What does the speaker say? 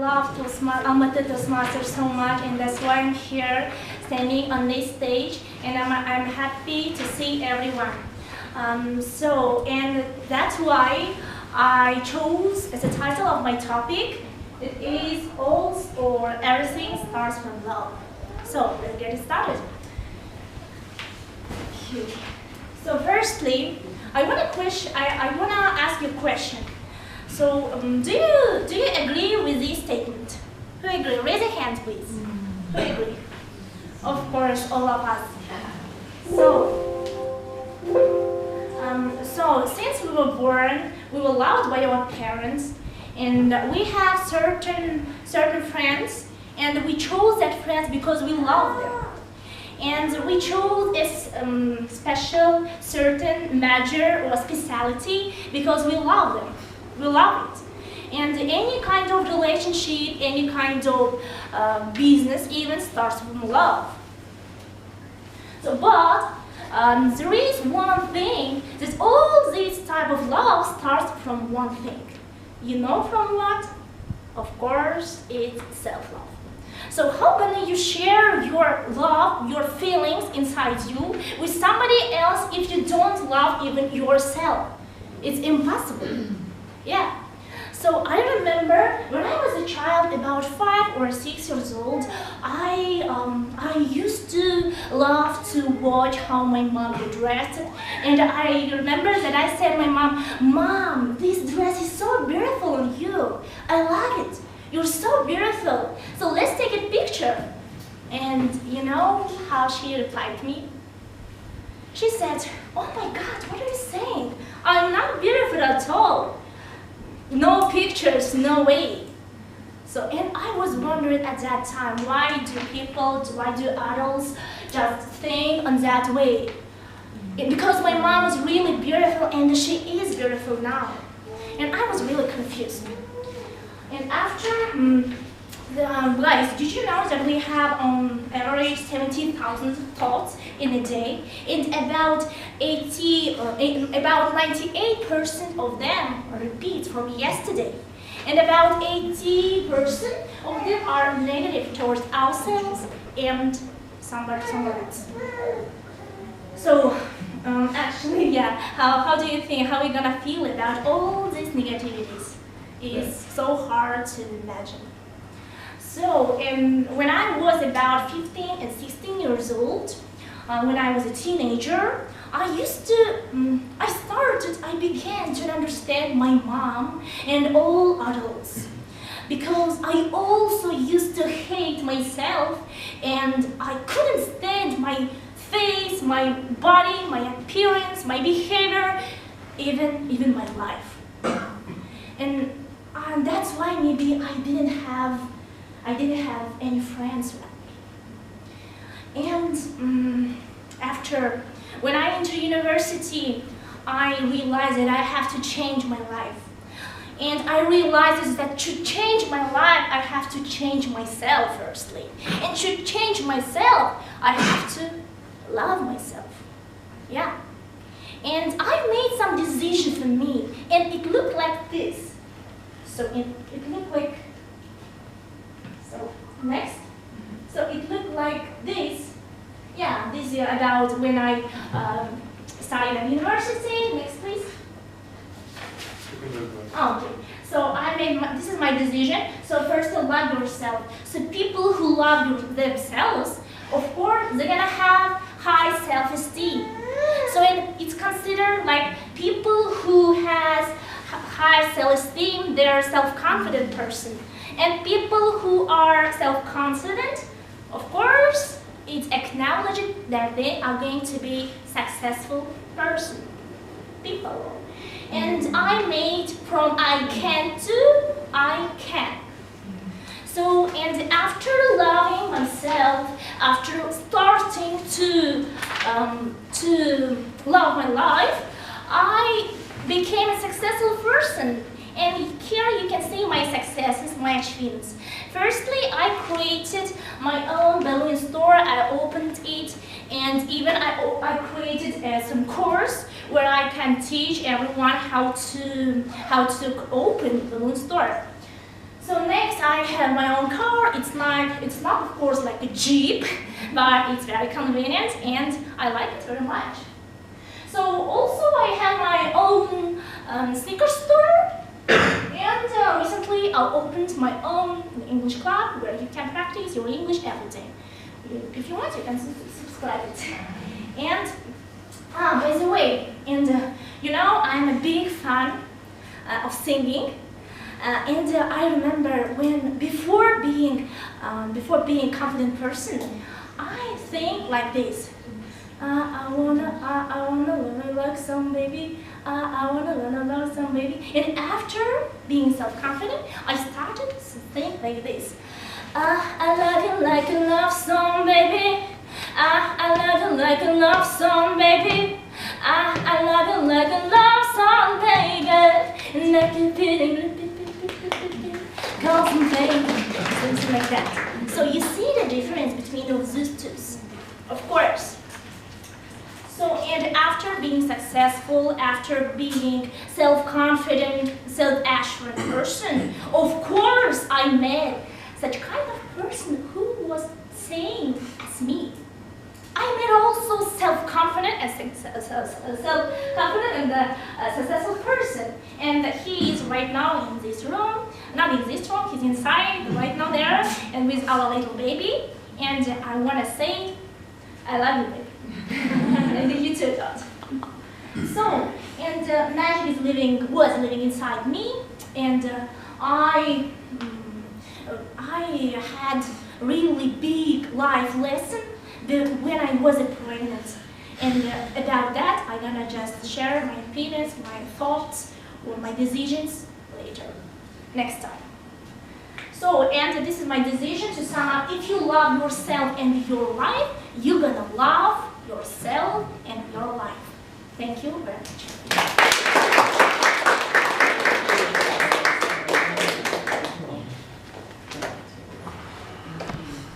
love Almaty Toastmasters so much, and that's why I'm here, standing on this stage, and I'm happy to see everyone. And that's why I chose as the title of my topic, it is All or Everything Starts from Love. So let's get it started. So firstly, I want to ask you a question. So do you agree with this statement? Who agree? Raise your hand, please. Who agree? Of course, all of us. So since we were born, we were loved by our parents, and we have certain friends, and we chose that friends because we love them. And we chose a special, certain major or specialty because we love them. We love it. And any kind of relationship, any kind of business even starts from love. So, but there is one thing, that all this type of love starts from one thing. You know from what? Of course, it's self-love. So how can you share your love, your feelings inside you with somebody else if you don't love even yourself? It's impossible. Yeah. So I remember when I was a child, about 5 or 6 years old, I used to love to watch how my mom would dress, and I remember that I said to my mom, "Mom, this dress is so beautiful on you. I love it. You're so beautiful. So let's take a picture." And you know how she replied to me? She said, "Oh my God, what are you saying? I'm not beautiful at all. No pictures, no way." So, and I was wondering at that time, why do adults just think on that way? Because my mom was really beautiful, and she is beautiful now. And I was really confused. And after, guys, did you know that we have on average 17,000 thoughts in a day, and about 98% of them are repeats from yesterday, and about 80% of them are negative towards ourselves and somebody else. So, actually, yeah, how do you think, how are we gonna feel about all these negativities? Is so hard to imagine. So, when I was about 15 and 16 years old, when I was a teenager, I began to understand my mom and all adults. Because I also used to hate myself, and I couldn't stand my face, my body, my appearance, my behavior, even my life. And that's why maybe I didn't have any friends around me. And when I entered university, I realized that I have to change my life. And I realized that to change my life, I have to change myself firstly. And to change myself, I have to love myself. Yeah. And I made some decision for me, and it looked like this. So it looked like, so next. So it looked like this. Yeah, this is about when I studied at university. Next, please. Okay. So this is my decision. So first, love yourself. So people who love themselves, of course, they're gonna have high self-esteem. So it's considered like people who has high self-esteem, they're a self-confident person. And people who are self-confident, of course, it's acknowledged that they are going to be successful people. And I made from I can to I can. So, and after loving myself, after starting to love my life, I became a successful person. And here you can see my successes, my achievements. Firstly, I created my own balloon store. I opened it, and even I created some course where I can teach everyone how to open balloon store. So next, I have my own car. It's not of course like a Jeep, but it's very convenient and I like it very much. So also I have my own sneaker store, and recently I opened my own English club where you can practice your English every day. If you want, you can subscribe it. And by the way, you know, I'm a big fan of singing. And I remember when before being a confident person, I think like this. I wanna learn like some baby. I wanna learn a love some baby. And after being self-confident, I started to think like this. I love you like a love song, baby. I love you like a love song, baby. I love you like a love song, baby. And I can feel it. Something like that. So you see the difference between those two, of course. So, and after being successful, after being self-confident, self-assured person, of course I met such kind of person who was same as me. I met also self-confident and successful person, and he is right now in this room. Not in this room, he's inside right now there, and with our little baby. And I want to say, I love you, baby. And you too, God. So, and magic was living inside me, and I had really big life lesson when I was pregnant. And about that, I'm gonna just share my opinions, my thoughts, or my decisions later, next time. So, and this is my decision to sum up. If you love yourself and your life, you're gonna love yourself and your life. Thank you very much.